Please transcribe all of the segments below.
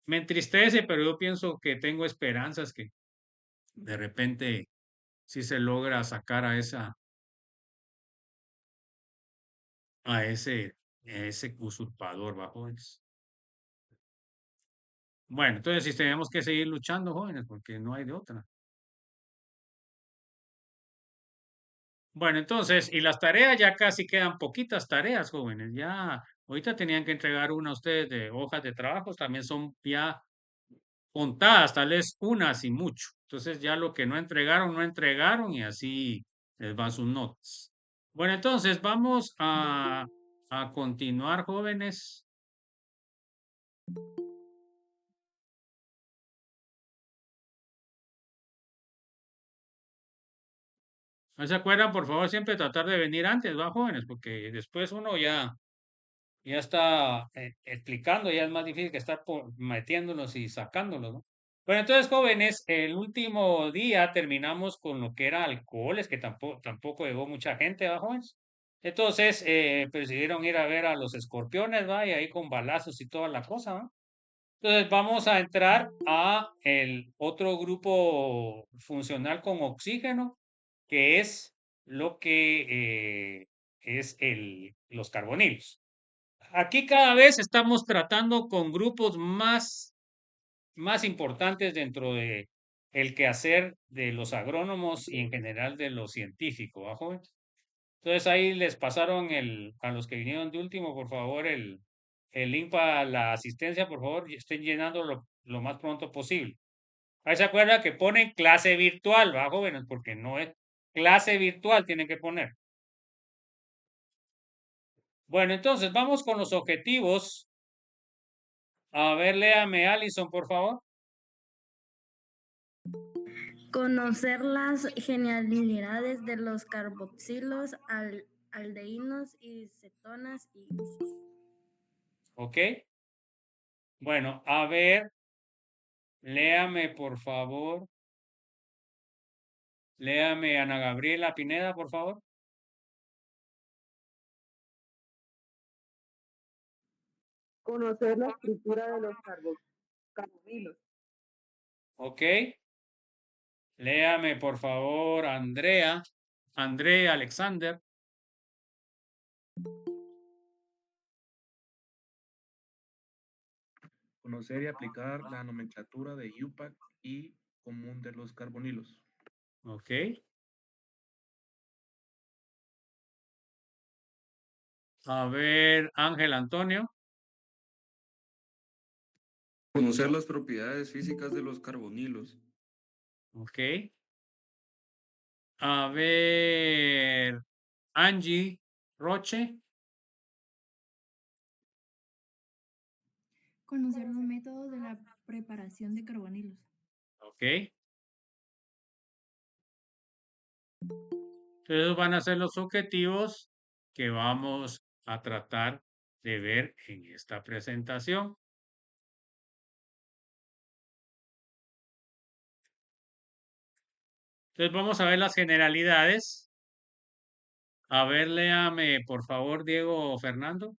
me entristece, pero yo pienso que tengo esperanzas que de repente sí se logra sacar a ese usurpador, ¿va, jóvenes? Bueno, entonces sí tenemos que seguir luchando, jóvenes, porque no hay de otra. Bueno, entonces, y las tareas ya casi quedan poquitas tareas, jóvenes. Ya ahorita tenían que entregar una a ustedes de hojas de trabajo, también son ya contadas, tal vez unas y mucho. Entonces ya lo que no entregaron, no entregaron y así les van sus notas. Bueno, entonces vamos a continuar, jóvenes. ¿No se acuerdan, por favor, siempre tratar de venir antes, va, jóvenes? Porque después uno ya está explicando, ya es más difícil que estar metiéndolos y sacándolos, ¿no? Bueno, entonces, jóvenes, el último día terminamos con lo que era alcoholes, que tampoco llegó mucha gente, ¿va, jóvenes? Entonces, decidieron ir a ver a los escorpiones, ¿va? Y ahí con balazos y toda la cosa, ¿va? Entonces, vamos a entrar a el otro grupo funcional con oxígeno, que es lo que es los carbonilos. Aquí cada vez estamos tratando con grupos más importantes dentro de el quehacer de los agrónomos y en general de los científicos, ¿va, jóvenes? Entonces ahí les pasaron a los que vinieron de último, por favor, el link para la asistencia, por favor, y estén llenando lo más pronto posible. Ahí se acuerda que ponen clase virtual, ¿va, jóvenes? Porque no es clase virtual, tienen que poner. Bueno, entonces vamos con los objetivos. A ver, léame, Alison, por favor. Conocer las genialidades de los carboxilos, aldeínos y cetonas y usos. ¿Ok? Bueno, a ver, léame, por favor. Léame, Ana Gabriela Pineda, por favor. Conocer la estructura de los carbonilos. ¿Ok? Léame, por favor, André Alexander. Conocer y aplicar la nomenclatura de UPAC y común de los carbonilos. ¿Ok? A ver, Ángel Antonio. Conocer las propiedades físicas de los carbonilos. ¿Ok? A ver, Angie Roche. Conocer los métodos de la preparación de carbonilos. ¿Ok? Entonces van a ser los objetivos que vamos a tratar de ver en esta presentación. Entonces vamos a ver las generalidades. A ver, léame, por favor, Diego o Fernando.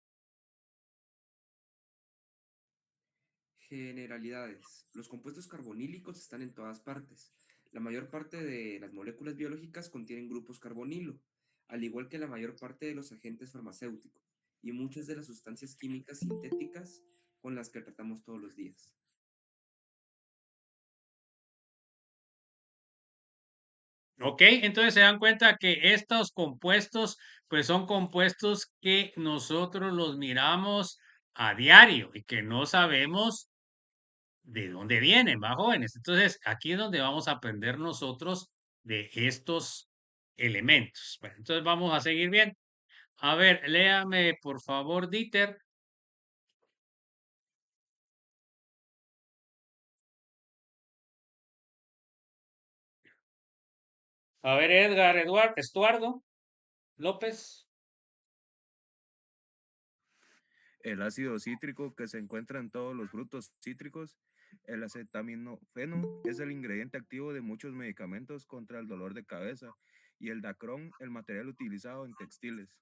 Generalidades. Los compuestos carbonílicos están en todas partes. La mayor parte de las moléculas biológicas contienen grupos carbonilo, al igual que la mayor parte de los agentes farmacéuticos y muchas de las sustancias químicas sintéticas con las que tratamos todos los días. Ok, entonces se dan cuenta que estos compuestos, pues son compuestos que nosotros los miramos a diario y que no sabemos de dónde vienen, ¿va, jóvenes? Entonces, aquí es donde vamos a aprender nosotros de estos elementos. Bueno, entonces vamos a seguir bien. A ver, léame, por favor, Dieter. A ver, Estuardo López. El ácido cítrico que se encuentra en todos los frutos cítricos, el acetaminofeno, es el ingrediente activo de muchos medicamentos contra el dolor de cabeza y el dacrón, el material utilizado en textiles.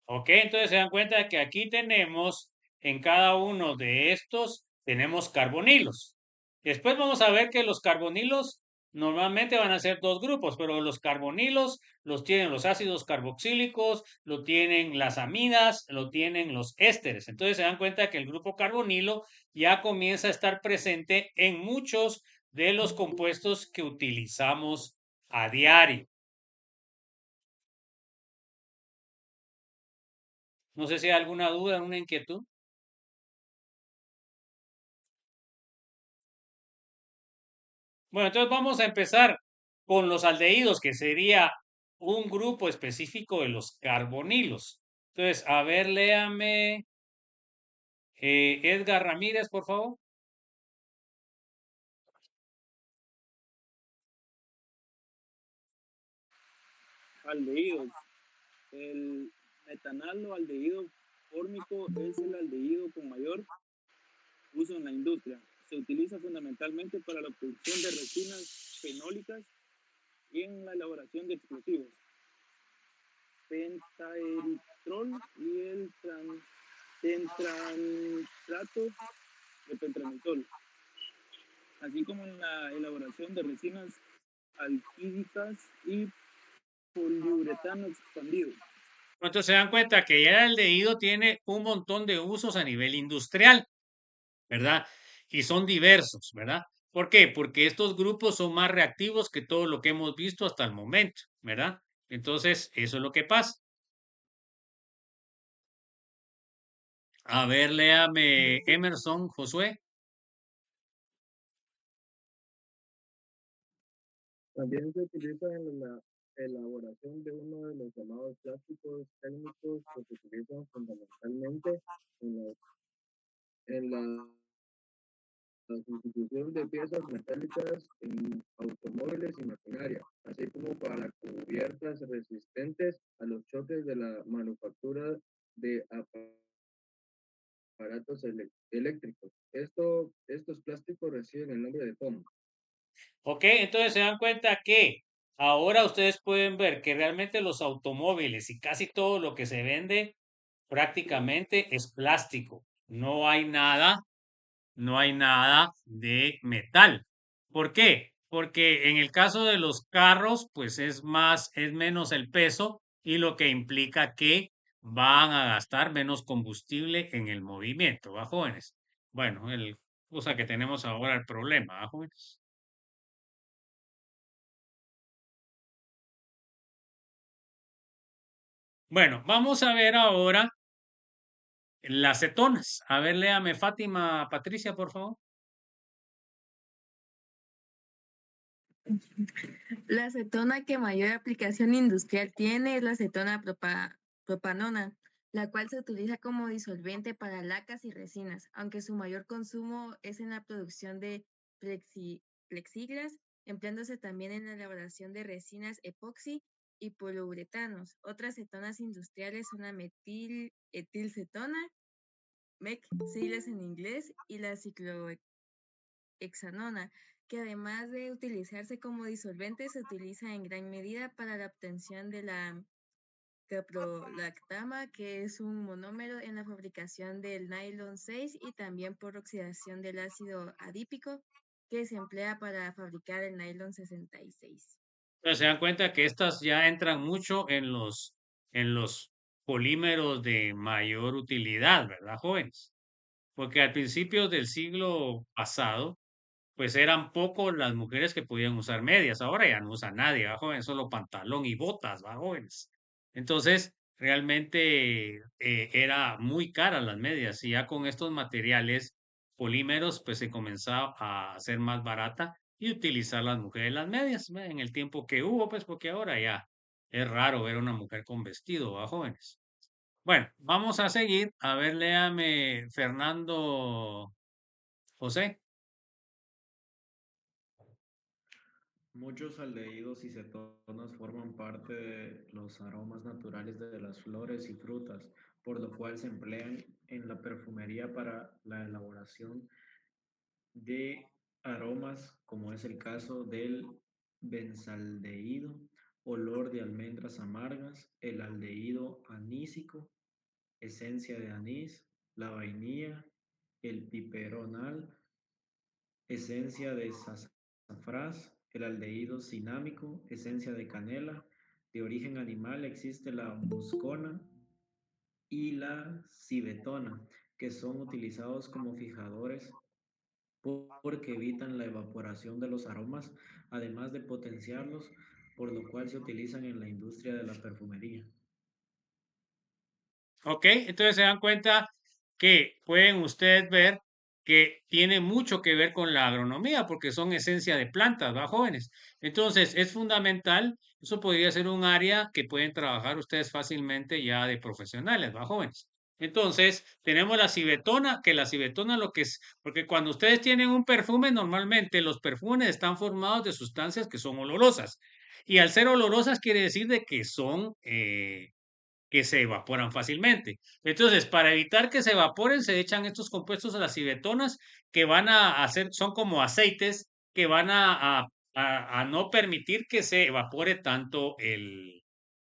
Ok, entonces se dan cuenta que aquí tenemos en cada uno de estos tenemos carbonilos. Después vamos a ver que los carbonilos normalmente van a ser dos grupos, pero los carbonilos los tienen los ácidos carboxílicos, lo tienen las amidas, lo tienen los ésteres. Entonces se dan cuenta que el grupo carbonilo ya comienza a estar presente en muchos de los compuestos que utilizamos a diario. No sé si hay alguna duda, alguna inquietud. Bueno, entonces vamos a empezar con los aldehídos, que sería un grupo específico de los carbonilos. Entonces, a ver, léame Edgar Ramírez, por favor. Aldehídos. El metanalo aldehído fórmico es el aldehído con mayor uso en la industria. Se utiliza fundamentalmente para la producción de resinas fenólicas y en la elaboración de explosivos. Pentaeritrol y el tetranitrato de pentramidol, así como en la elaboración de resinas alquílicas y poliuretano expandido. Entonces se dan cuenta que ya el aldehído tiene un montón de usos a nivel industrial, ¿verdad? Y son diversos, ¿verdad? ¿Por qué? Porque estos grupos son más reactivos que todo lo que hemos visto hasta el momento, ¿verdad? Entonces, eso es lo que pasa. A ver, léame Emerson, Josué. También se utiliza en la elaboración de uno de los llamados plásticos técnicos que se utilizan fundamentalmente en la sustitución de piezas metálicas en automóviles y maquinaria, así como para cubiertas resistentes a los choques de la manufactura de aparatos eléctricos. Estos plásticos reciben el nombre de foam. Ok, entonces se dan cuenta que ahora ustedes pueden ver que realmente los automóviles y casi todo lo que se vende prácticamente es plástico. No hay nada de metal. ¿Por qué? Porque en el caso de los carros, pues es menos el peso y lo que implica que van a gastar menos combustible en el movimiento, ¿va, jóvenes? Bueno, cosa que tenemos ahora el problema, ¿va, jóvenes? Bueno, vamos a ver ahora las cetonas. A ver, léame Fátima, Patricia, por favor. La acetona que mayor aplicación industrial tiene es la acetona propanona, la cual se utiliza como disolvente para lacas y resinas, aunque su mayor consumo es en la producción de plexiglas, empleándose también en la elaboración de resinas epoxi y poliuretanos. Otras cetonas industriales son la metil-etilcetona, MEC, siglas en inglés, y la hexanona, que además de utilizarse como disolvente, se utiliza en gran medida para la obtención de la caprolactama, que es un monómero en la fabricación del nylon 6, y también por oxidación del ácido adípico, que se emplea para fabricar el nylon 66. Pero se dan cuenta que estas ya entran mucho en los polímeros de mayor utilidad, ¿verdad, jóvenes? Porque al principio del siglo pasado, pues eran pocos las mujeres que podían usar medias. Ahora ya no usa nadie, ¿va, jóvenes? Solo pantalón y botas, ¿va, jóvenes? Entonces, realmente era muy cara las medias y ya con estos materiales polímeros, pues se comenzaba a hacer más barata y utilizar las mujeres las medias, ¿ve? En el tiempo que hubo, pues porque ahora ya es raro ver a una mujer con vestido, ¿va, jóvenes? Bueno, vamos a seguir. A ver, léame Fernando José. Muchos aldehídos y cetonas forman parte de los aromas naturales de las flores y frutas, por lo cual se emplean en la perfumería para la elaboración de aromas, como es el caso del benzaldehído, olor de almendras amargas, el aldehído anísico, esencia de anís, la vainilla, el piperonal, esencia de sasafrás, el aldehído cinámico, esencia de canela. De origen animal existe la muscona y la cibetona, que son utilizados como fijadores porque evitan la evaporación de los aromas, además de potenciarlos, por lo cual se utilizan en la industria de la perfumería. ¿Ok? Entonces se dan cuenta que pueden ustedes ver que tiene mucho que ver con la agronomía, porque son esencia de plantas, ¿va, jóvenes? Entonces es fundamental, eso podría ser un área que pueden trabajar ustedes fácilmente ya de profesionales, ¿va, jóvenes? Entonces, tenemos la cibetona, que la cibetona lo que es, porque cuando ustedes tienen un perfume, normalmente los perfumes están formados de sustancias que son olorosas. Y al ser olorosas quiere decir de que son que se evaporan fácilmente. Entonces, para evitar que se evaporen, se echan estos compuestos a las cibetonas que van a hacer, son como aceites que van a no permitir que se evapore tanto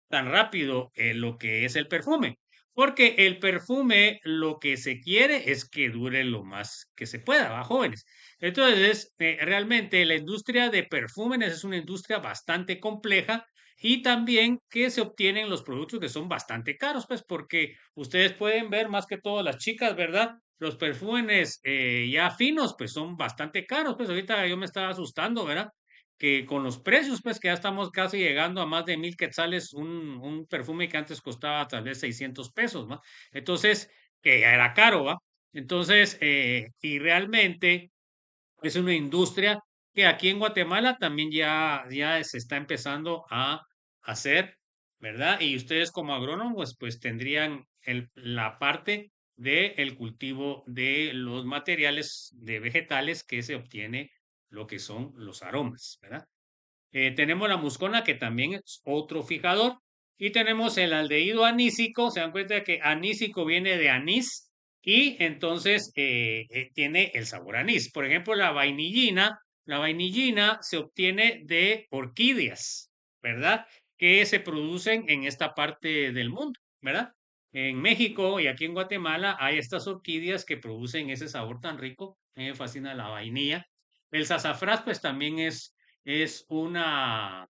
tan rápido lo que es el perfume. Porque el perfume lo que se quiere es que dure lo más que se pueda, ¿va, jóvenes? Entonces, realmente la industria de perfumes es una industria bastante compleja y también que se obtienen los productos que son bastante caros, pues porque ustedes pueden ver más que todo las chicas, ¿verdad? Los perfumes ya finos, pues son bastante caros, pues ahorita yo me estaba asustando, ¿verdad? Que con los precios, pues que ya estamos casi llegando a más de 1000 quetzales un perfume que antes costaba tal vez 600 pesos, ¿va? Entonces, que ya era caro, ¿va? Entonces, y realmente es una industria que aquí en Guatemala también ya se está empezando a hacer, ¿verdad? Y ustedes como agrónomos, pues tendrían la parte del cultivo de los materiales de vegetales que se obtiene lo que son los aromas, ¿verdad? Tenemos la muscona, que también es otro fijador. Y tenemos el aldehído anísico. Se dan cuenta de que anísico viene de anís y entonces tiene el sabor anís. Por ejemplo, la vainillina se obtiene de orquídeas, ¿verdad? Que se producen en esta parte del mundo, ¿verdad? En México y aquí en Guatemala hay estas orquídeas que producen ese sabor tan rico. A mí me fascina la vainilla. El sasafrás, pues también es es una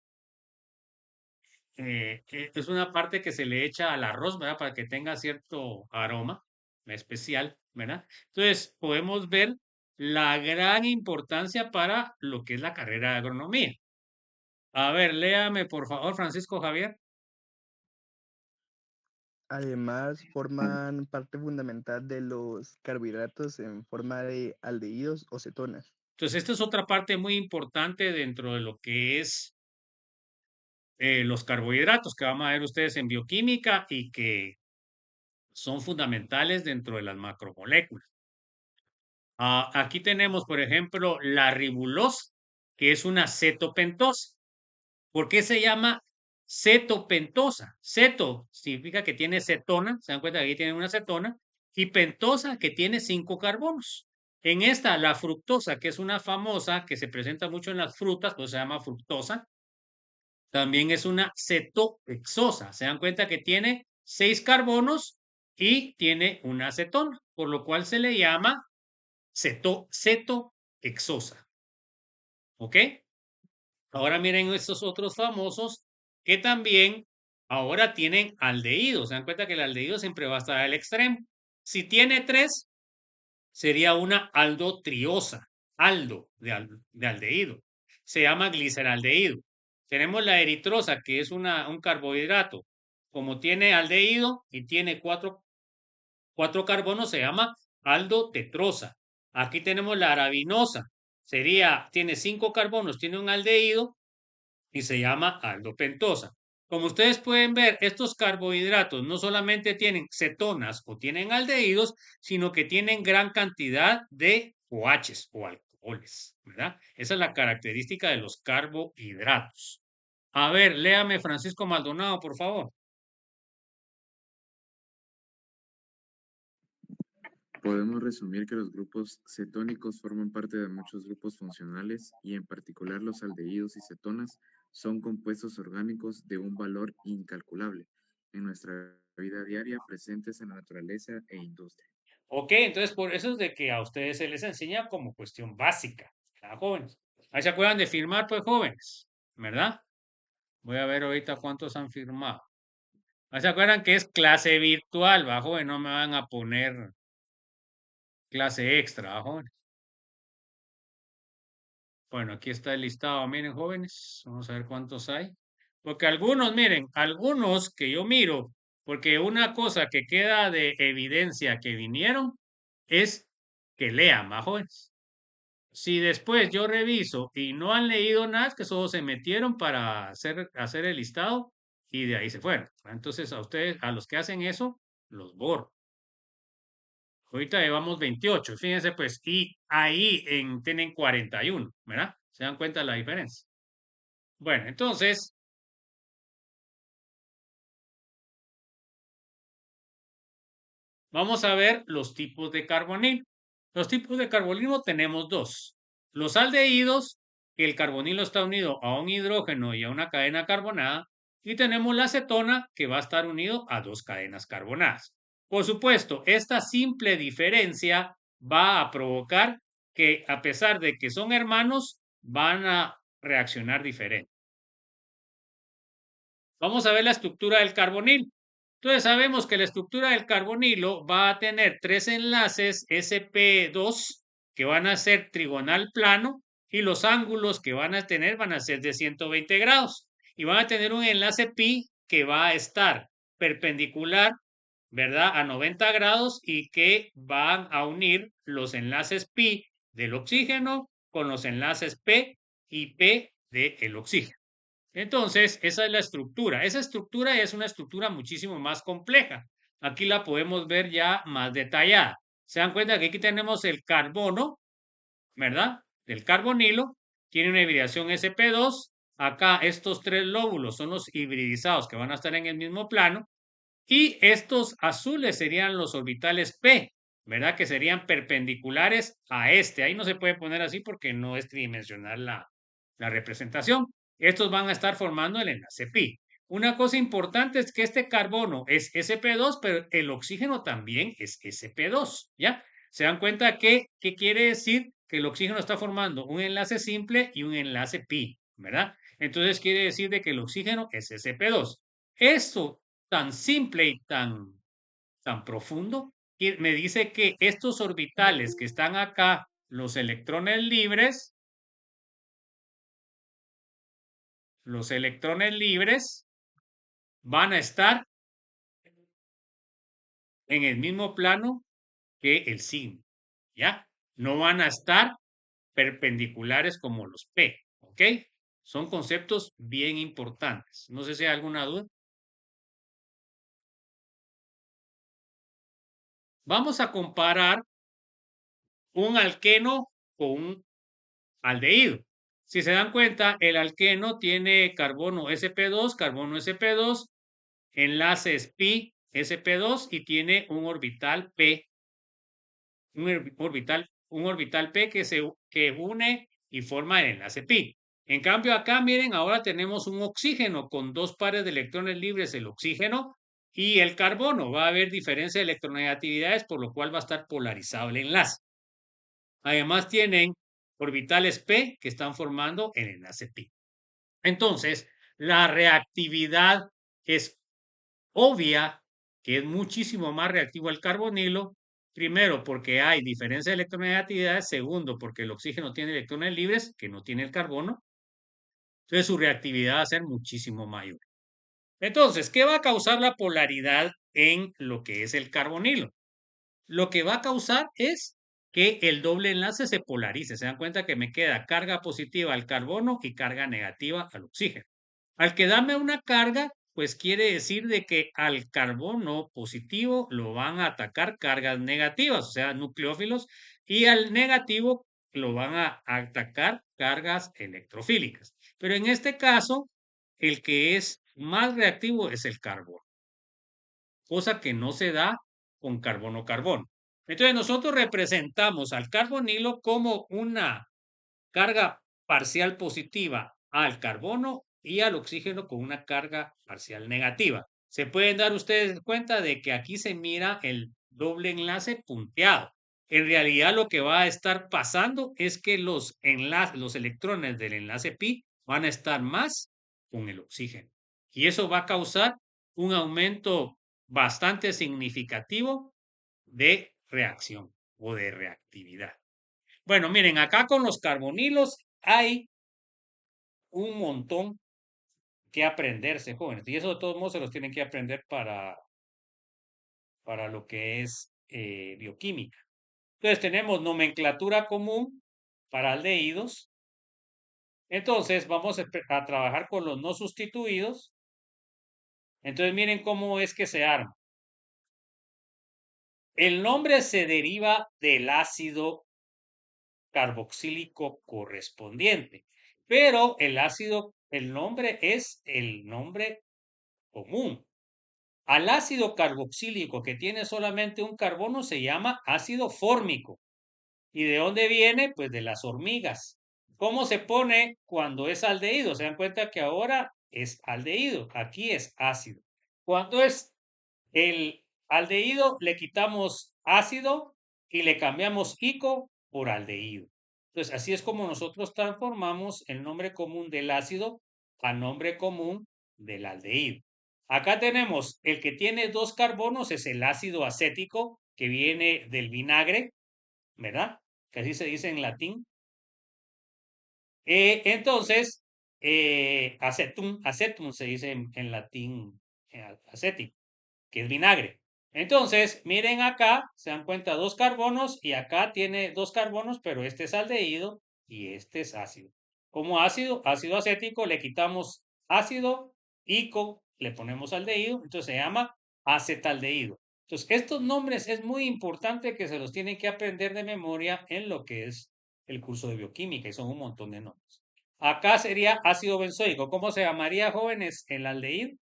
parte que se le echa al arroz, ¿verdad? Para que tenga cierto aroma especial, ¿verdad? Entonces, podemos ver la gran importancia para lo que es la carrera de agronomía. A ver, léame, por favor, Francisco Javier. Además, forman parte fundamental de los carbohidratos en forma de aldehídos o cetonas. Entonces, esta es otra parte muy importante dentro de lo que es los carbohidratos que van a ver ustedes en bioquímica y que son fundamentales dentro de las macromoléculas. Aquí tenemos, por ejemplo, la ribulosa, que es una cetopentosa. ¿Por qué se llama cetopentosa? Ceto significa que tiene cetona, se dan cuenta que aquí tiene una cetona, y pentosa que tiene 5 carbonos. En esta, la fructosa, que es una famosa que se presenta mucho en las frutas, pues se llama fructosa, también es una cetohexosa. Se dan cuenta que tiene 6 carbonos y tiene una acetona, por lo cual se le llama cetohexosa. ¿Ok? Ahora miren estos otros famosos que también ahora tienen aldehídos. Se dan cuenta que el aldehído siempre va a estar al extremo. Si tiene 3, sería una aldotriosa, de aldehído. Se llama gliceraldehído. Tenemos la eritrosa, que es un carbohidrato. Como tiene aldehído y tiene 4 carbonos, se llama aldotetrosa. Aquí tenemos la arabinosa. Tiene 5 carbonos, tiene un aldehído y se llama aldopentosa. Como ustedes pueden ver, estos carbohidratos no solamente tienen cetonas o tienen aldehídos, sino que tienen gran cantidad de OHs o alcoholes, ¿verdad? Esa es la característica de los carbohidratos. A ver, léame Francisco Maldonado, por favor. Podemos resumir que los grupos cetónicos forman parte de muchos grupos funcionales y en particular los aldehídos y cetonas son compuestos orgánicos de un valor incalculable en nuestra vida diaria presentes en la naturaleza e industria. Ok, entonces por eso es de que a ustedes se les enseña como cuestión básica. Jóvenes. Ahí se acuerdan de firmar, pues, jóvenes, ¿verdad? Voy a ver ahorita cuántos han firmado. Ahí se acuerdan que es clase virtual, ¿va, joven? No me van a poner clase extra, ¿va, jóvenes? Bueno, aquí está el listado, miren, jóvenes. Vamos a ver cuántos hay. Porque algunos, miren, algunos que yo miro, porque una cosa que queda de evidencia que vinieron es que lean, ¿va, jóvenes? Si después yo reviso y no han leído nada, es que solo se metieron para hacer el listado y de ahí se fueron. Entonces, a ustedes, a los que hacen eso, los borro. Ahorita llevamos 28, fíjense pues, y ahí tienen 41, ¿verdad? ¿Se dan cuenta de la diferencia? Bueno, entonces, vamos a ver los tipos de carbonil. Los tipos de carbonilo tenemos dos. Los aldehídos, que el carbonilo está unido a un hidrógeno y a una cadena carbonada. Y tenemos la acetona, que va a estar unido a dos cadenas carbonadas. Por supuesto, esta simple diferencia va a provocar que, a pesar de que son hermanos, van a reaccionar diferente. Vamos a ver la estructura del carbonil. Entonces sabemos que la estructura del carbonilo va a tener tres enlaces sp2 que van a ser trigonal plano y los ángulos que van a tener van a ser de 120 grados y van a tener un enlace pi que va a estar perpendicular, ¿verdad? A 90 grados y que van a unir los enlaces pi del oxígeno con los enlaces p y p del oxígeno. Entonces, esa es la estructura. Esa estructura es una estructura muchísimo más compleja. Aquí la podemos ver ya más detallada. Se dan cuenta que aquí tenemos el carbono, ¿verdad? Del carbonilo. Tiene una hibridación sp2. Acá estos tres lóbulos son los hibridizados que van a estar en el mismo plano. Y estos azules serían los orbitales p, ¿verdad? Que serían perpendiculares a este. Ahí no se puede poner así porque no es tridimensional la representación. Estos van a estar formando el enlace pi. Una cosa importante es que este carbono es sp2, pero el oxígeno también es sp2, ¿ya? ¿Se dan cuenta qué quiere decir? Que el oxígeno está formando un enlace simple y un enlace pi, ¿verdad? Entonces quiere decir de que el oxígeno es sp2. Esto tan simple y tan profundo, me dice que estos orbitales que están acá, los electrones libres, van a estar en el mismo plano que el signo, ¿ya? No van a estar perpendiculares como los P, ¿ok? Son conceptos bien importantes. No sé si hay alguna duda. Vamos a comparar un alqueno con un aldehído. Si se dan cuenta, el alqueno tiene carbono sp2, enlaces pi, sp2 y tiene un orbital p, un orbital p que une y forma el enlace pi. En cambio acá, miren, ahora tenemos un oxígeno con dos pares de electrones libres, el oxígeno y el carbono. Va a haber diferencia de electronegatividades, por lo cual va a estar polarizado el enlace. Además tienen orbitales p que están formando el enlace pi. Entonces, la reactividad es obvia que es muchísimo más reactivo el carbonilo. Primero, porque hay diferencia de electronegatividad. Segundo, porque el oxígeno tiene electrones libres que no tiene el carbono. Entonces, su reactividad va a ser muchísimo mayor. Entonces, ¿qué va a causar la polaridad en lo que es el carbonilo? Lo que va a causar es que el doble enlace se polarice. Se dan cuenta que me queda carga positiva al carbono y carga negativa al oxígeno. Al quedarme una carga, pues quiere decir de que al carbono positivo lo van a atacar cargas negativas, o sea, nucleófilos, y al negativo lo van a atacar cargas electrofílicas. Pero en este caso, el que es más reactivo es el carbono, cosa que no se da con carbono-carbono. Entonces nosotros representamos al carbonilo como una carga parcial positiva al carbono y al oxígeno con una carga parcial negativa. Se pueden dar ustedes cuenta de que aquí se mira el doble enlace punteado. en realidad lo que va a estar pasando es que los electrones del enlace pi van a estar más con el oxígeno. Y eso va a causar un aumento bastante significativo de reacción o de reactividad. Bueno, miren, acá con los carbonilos hay un montón que aprenderse, jóvenes. Y eso de todos modos se los tienen que aprender para lo que es bioquímica. Entonces tenemos nomenclatura común para aldehídos. Entonces vamos a trabajar con los no sustituidos. Entonces miren cómo es que se arma. El nombre se deriva del ácido carboxílico correspondiente, pero el nombre es el nombre común. Al ácido carboxílico que tiene solamente un carbono se llama ácido fórmico. ¿Y de dónde viene? Pues de las hormigas. ¿Cómo se pone cuando es aldehído? Se dan cuenta que ahora es aldehído, aquí es ácido. Cuando es el aldehído, le quitamos ácido y le cambiamos ico por aldehído. Entonces, así es como nosotros transformamos el nombre común del ácido a nombre común del aldehído. Acá tenemos el que tiene 2 carbonos, es el ácido acético que viene del vinagre, ¿verdad? Que así se dice en latín. Entonces, acetum se dice en latín acético, que es vinagre. Entonces, miren acá, se dan cuenta 2 carbonos y acá tiene 2 carbonos, pero este es aldehído y este es ácido. Como ácido acético, le quitamos ácido, ico, le ponemos aldehído, entonces se llama acetaldehído. Entonces, estos nombres es muy importante que se los tienen que aprender de memoria en lo que es el curso de bioquímica y son un montón de nombres. Acá sería ácido benzoico. ¿Cómo se llamaría, jóvenes, el aldehído?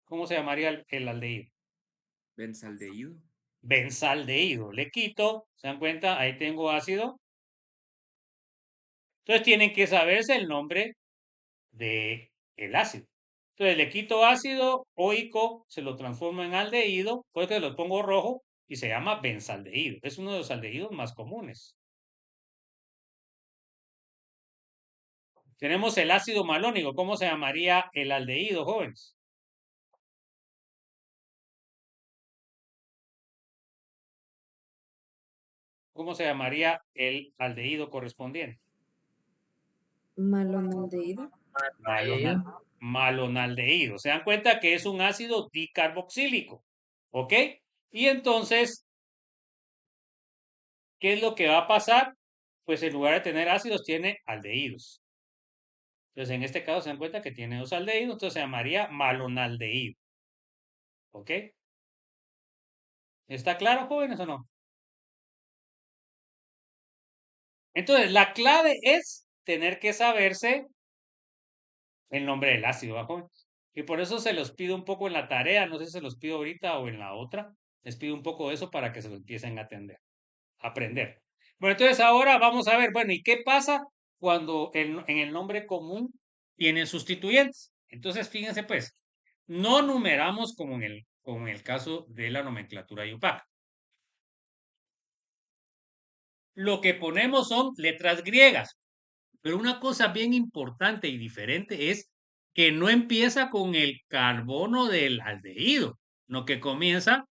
¿Cómo se llamaría el aldehído? Benzaldehído. Benzaldehído. Le quito, ¿se dan cuenta? Ahí tengo ácido. Entonces tienen que saberse el nombre del ácido. Entonces le quito ácido oico, se lo transformo en aldehído, pues que lo pongo rojo y se llama benzaldehído. Es uno de los aldehídos más comunes. Tenemos el ácido malónico. ¿Cómo se llamaría el aldehído, jóvenes? ¿Cómo se llamaría el aldehído correspondiente? Malonaldehído. Malonaldehído. Se dan cuenta que es un ácido dicarboxílico. ¿Ok? Y entonces, ¿qué es lo que va a pasar? Pues en lugar de tener ácidos, tiene aldehídos. Entonces, en este caso se dan cuenta que tiene 2 aldehídos, entonces se llamaría malonaldehído. ¿Ok? ¿Está claro, jóvenes, o no? Entonces, la clave es tener que saberse el nombre del ácido, ¿va, jóvenes? Y por eso se los pido un poco en la tarea, no sé si se los pido ahorita o en la otra. Les pido un poco de eso para que se lo empiecen a aprender. Bueno, entonces ahora vamos a ver, bueno, ¿y qué pasa cuando en el nombre común tienen sustituyentes? Entonces, fíjense pues, no numeramos como en el caso de la nomenclatura IUPAC. Lo que ponemos son letras griegas, pero una cosa bien importante y diferente es que no empieza con el carbono del aldehído, no que comienza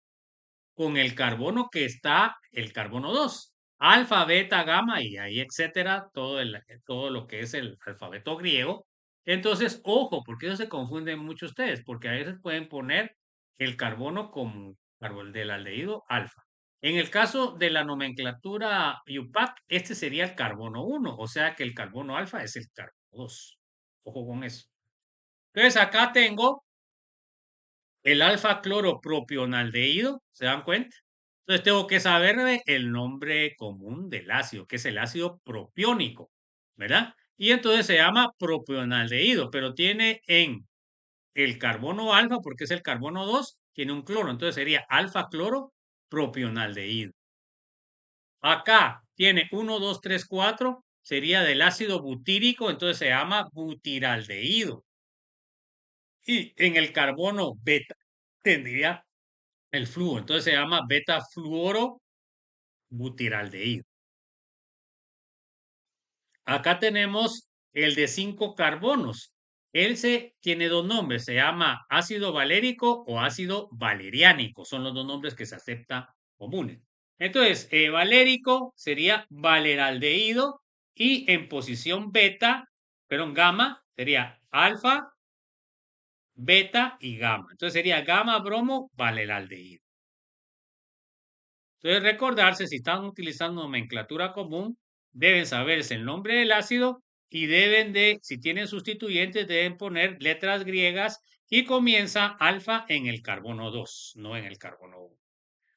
con el carbono que está el carbono 2, alfa, beta, gamma y ahí etcétera, todo lo que es el alfabeto griego. Entonces, ojo, porque eso se confunden mucho ustedes, porque a veces pueden poner el carbono como árbol del aldehído alfa. En el caso de la nomenclatura IUPAC, este sería el carbono 1, o sea que el carbono alfa es el carbono 2. Ojo con eso. Entonces, acá tengo el alfa cloropropionaldehído, ¿se dan cuenta? Entonces tengo que saberme el nombre común del ácido, que es el ácido propiónico, ¿verdad? Y entonces se llama propionaldehído, pero tiene en el carbono alfa, porque es el carbono 2, tiene un cloro, entonces sería alfa cloro propionaldehído. Acá tiene 1, 2, 3, 4, sería del ácido butírico, entonces se llama butiraldehído. Y en el carbono beta tendría el flúor, entonces se llama beta fluoro butiraldehído. Acá tenemos el de 5 carbonos. Él tiene dos nombres, se llama ácido valérico o ácido valeriánico. Son los dos nombres que se aceptan comunes. Entonces, valérico sería valeraldehído y en posición beta, perdón, gamma, sería alfa, beta y gamma. Entonces sería gamma bromo valeraldehído. Entonces recordarse, si están utilizando nomenclatura común, deben saberse el nombre del ácido y deben de, si tienen sustituyentes, deben poner letras griegas y comienza alfa en el carbono 2, no en el carbono 1.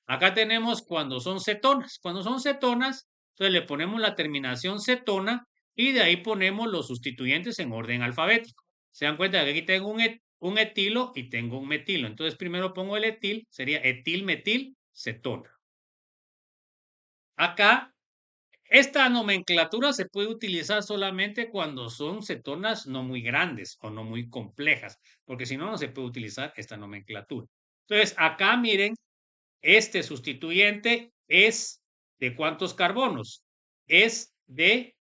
Acá tenemos cuando son cetonas. Cuando son cetonas, entonces le ponemos la terminación cetona y de ahí ponemos los sustituyentes en orden alfabético. Se dan cuenta que aquí tengo un etilo y tengo un metilo. Entonces primero pongo el etil, sería etilmetil cetona. Acá, esta nomenclatura se puede utilizar solamente cuando son cetonas no muy grandes o no muy complejas, porque si no, no se puede utilizar esta nomenclatura. Entonces, acá miren, este sustituyente es ¿de cuántos carbonos? Es de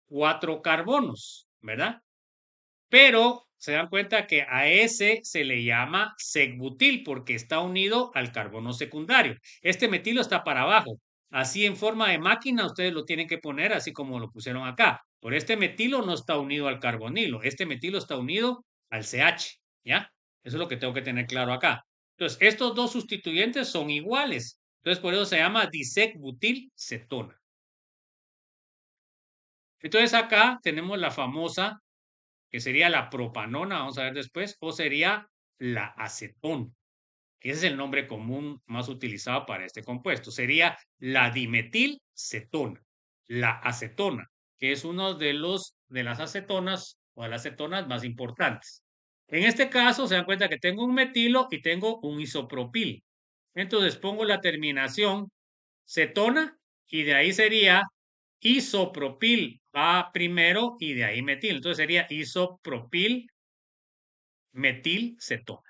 4 carbonos, ¿verdad? Pero se dan cuenta que a ese se le llama secbutil porque está unido al carbono secundario. Este metilo está para abajo. Así en forma de máquina ustedes lo tienen que poner así como lo pusieron acá. Por este metilo no está unido al carbonilo. Este metilo está unido al CH, ¿ya? Eso es lo que tengo que tener claro acá. Entonces, estos dos sustituyentes son iguales. Entonces, por eso se llama disecbutil cetona. Entonces, acá tenemos la famosa que sería la propanona, vamos a ver después, o sería la acetona, que ese es el nombre común más utilizado para este compuesto. Sería la dimetilcetona, la acetona, que es uno de las acetonas o de las cetonas más importantes. En este caso, se dan cuenta que tengo un metilo y tengo un isopropil. Entonces pongo la terminación cetona y de ahí sería isopropil va primero y de ahí metil. Entonces sería isopropil metilcetona.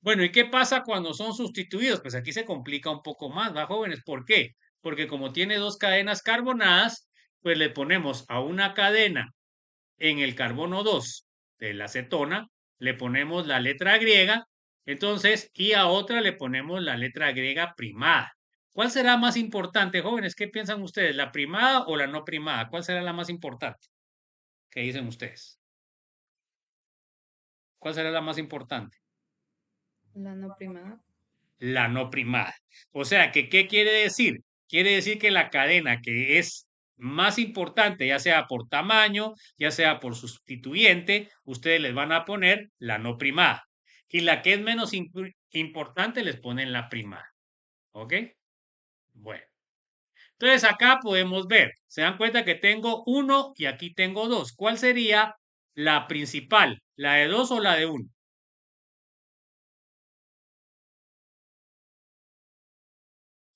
Bueno, ¿y qué pasa cuando son sustituidos? Pues aquí se complica un poco más, ¿va, jóvenes? ¿Por qué? Porque como tiene dos cadenas carbonadas, pues le ponemos a una cadena en el carbono 2 de la acetona, le ponemos la letra griega, entonces, y a otra le ponemos la letra griega primada. ¿Cuál será más importante, jóvenes? ¿Qué piensan ustedes? ¿La primada o la no primada? ¿Cuál será la más importante? ¿Qué dicen ustedes? ¿Cuál será la más importante? La no primada. La no primada. O sea, que, ¿qué quiere decir? Quiere decir que la cadena que es más importante, ya sea por tamaño, ya sea por sustituyente, ustedes les van a poner la no primada. Y la que es menos importante les ponen la primada. ¿Ok? Bueno. Entonces acá podemos ver, se dan cuenta que tengo 1 y aquí tengo 2. ¿Cuál sería la principal? ¿La de 2 o la de 1?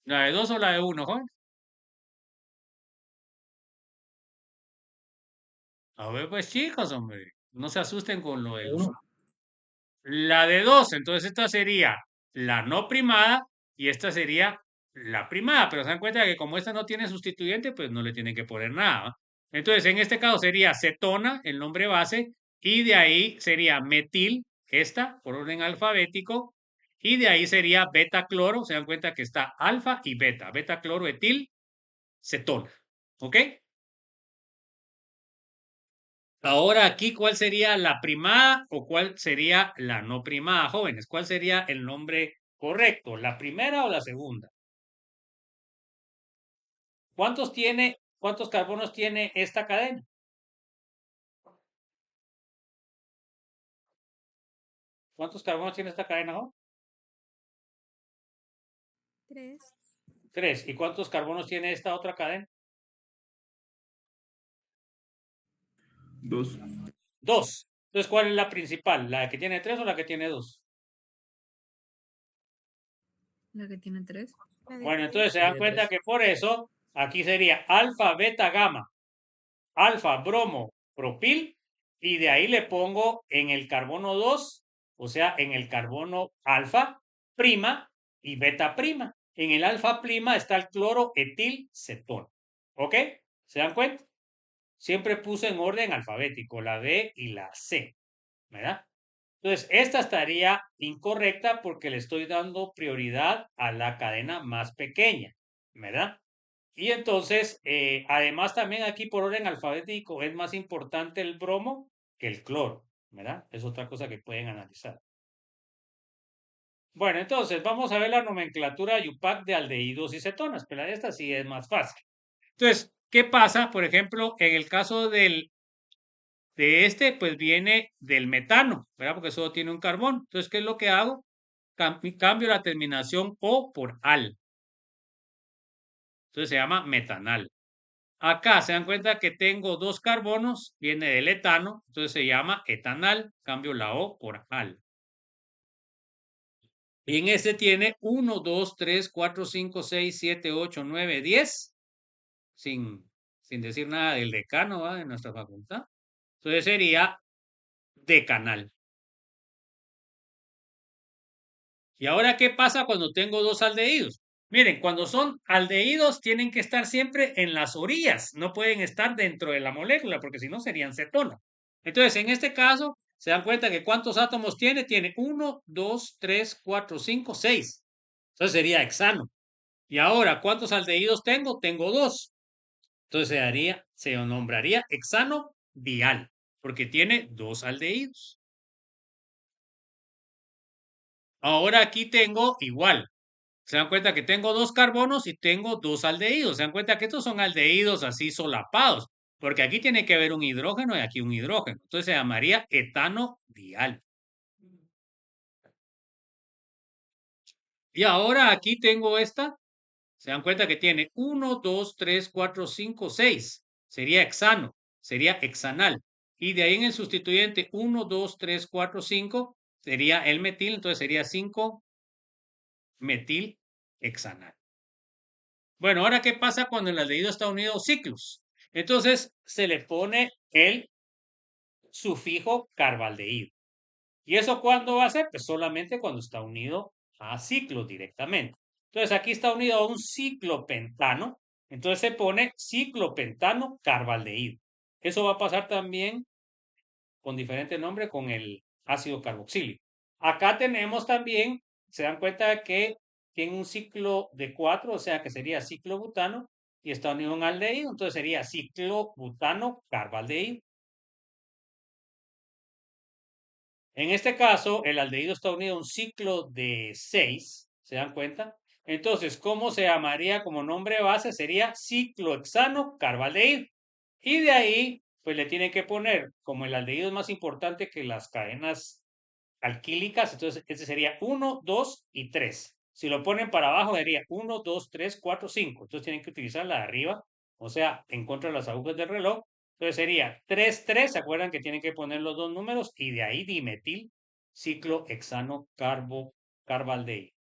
¿La de 2 o la de 1, joven? A ver, pues chicos, hombre, no se asusten con lo de los... La de 2, entonces esta sería la no primada y esta sería la primada, pero se dan cuenta que como esta no tiene sustituyente, pues no le tienen que poner nada, ¿va? Entonces, en este caso sería cetona, el nombre base, y de ahí sería metil, esta, por orden alfabético, y de ahí sería beta cloro, se dan cuenta que está alfa y beta cloro etil, cetona, ¿ok? Ahora aquí, ¿cuál sería la primada o cuál sería la no primada, jóvenes? ¿Cuál sería el nombre correcto? ¿La primera o la segunda? ¿Cuántos carbonos tiene esta cadena? ¿Cuántos carbonos tiene esta cadena, joven? 3. 3. ¿Y cuántos carbonos tiene esta otra cadena? 2. 2. Entonces, ¿cuál es la principal? ¿La que tiene 3 o la que tiene 2? La que tiene 3. Bueno, entonces se dan cuenta que por eso aquí sería alfa, beta, gamma, alfa, bromo, propil, y de ahí le pongo en el carbono 2, o sea, en el carbono alfa prima y beta prima. En el alfa prima está el cloroetilcetona. ¿Ok? ¿Se dan cuenta? Siempre puse en orden alfabético la B y la C, ¿verdad? Entonces, esta estaría incorrecta porque le estoy dando prioridad a la cadena más pequeña, ¿verdad? Y entonces, además también aquí por orden alfabético es más importante el bromo que el cloro, ¿verdad? Es otra cosa que pueden analizar. Bueno, entonces vamos a ver la nomenclatura IUPAC de aldehídos y cetonas, pero esta sí es más fácil. Entonces, ¿qué pasa? Por ejemplo, en el caso de este, pues viene del metano, ¿verdad? Porque solo tiene un carbón. Entonces, ¿qué es lo que hago? Cambio la terminación O por al. Entonces se llama metanal. Acá se dan cuenta que tengo dos carbonos, viene del etano, entonces se llama etanal, cambio la O por al. Y en este tiene 1, 2, 3, 4, 5, 6, 7, 8, 9, 10, sin decir nada del decano, ¿va? De nuestra facultad. Entonces sería decanal. ¿Y ahora qué pasa cuando tengo dos aldehídos? Miren, cuando son aldehídos tienen que estar siempre en las orillas, no pueden estar dentro de la molécula porque si no serían cetona. Entonces, en este caso, se dan cuenta que ¿cuántos átomos tiene? Tiene 1, 2, 3, 4, 5, 6. Entonces sería hexano. Y ahora, ¿cuántos aldehídos tengo? Tengo 2. Entonces se nombraría hexano dial, porque tiene 2 aldehídos. Ahora aquí tengo igual. Se dan cuenta que tengo 2 carbonos y tengo 2 aldehídos. Se dan cuenta que estos son aldehídos así solapados, porque aquí tiene que haber un hidrógeno y aquí un hidrógeno. Entonces se llamaría etano dial. Y ahora aquí tengo esta. Se dan cuenta que tiene 1, 2, 3, 4, 5, 6. Sería hexano, sería hexanal. Y de ahí en el sustituyente 1, 2, 3, 4, 5 sería el metil, entonces sería 5 metil hexanal. Bueno, ahora, ¿qué pasa cuando el aldehído está unido a ciclos? Entonces, se le pone el sufijo carbaldehído. ¿Y eso cuándo va a ser? Pues solamente cuando está unido a ciclos directamente. Entonces, aquí está unido a un ciclopentano. Entonces, se pone ciclopentano carbaldehído. Eso va a pasar también con diferente nombre con el ácido carboxílico. Acá tenemos también, se dan cuenta que tiene un ciclo de 4, o sea que sería ciclobutano, y está unido a un aldehído, entonces sería ciclobutano carbaldehído. En este caso, el aldehído está unido a un ciclo de 6, ¿se dan cuenta? Entonces, ¿cómo se llamaría como nombre base? Sería ciclohexano carbaldehído. Y de ahí, pues le tienen que poner, como el aldehído es más importante que las cadenas alquílicas, entonces este sería 1, 2 y 3. Si lo ponen para abajo, sería 1, 2, 3, 4, 5. Entonces tienen que utilizar la de arriba, o sea, en contra de las agujas del reloj. Entonces sería 3, 3, ¿se acuerdan que tienen que poner los dos números? Y de ahí dimetil ciclohexano carbaldehído.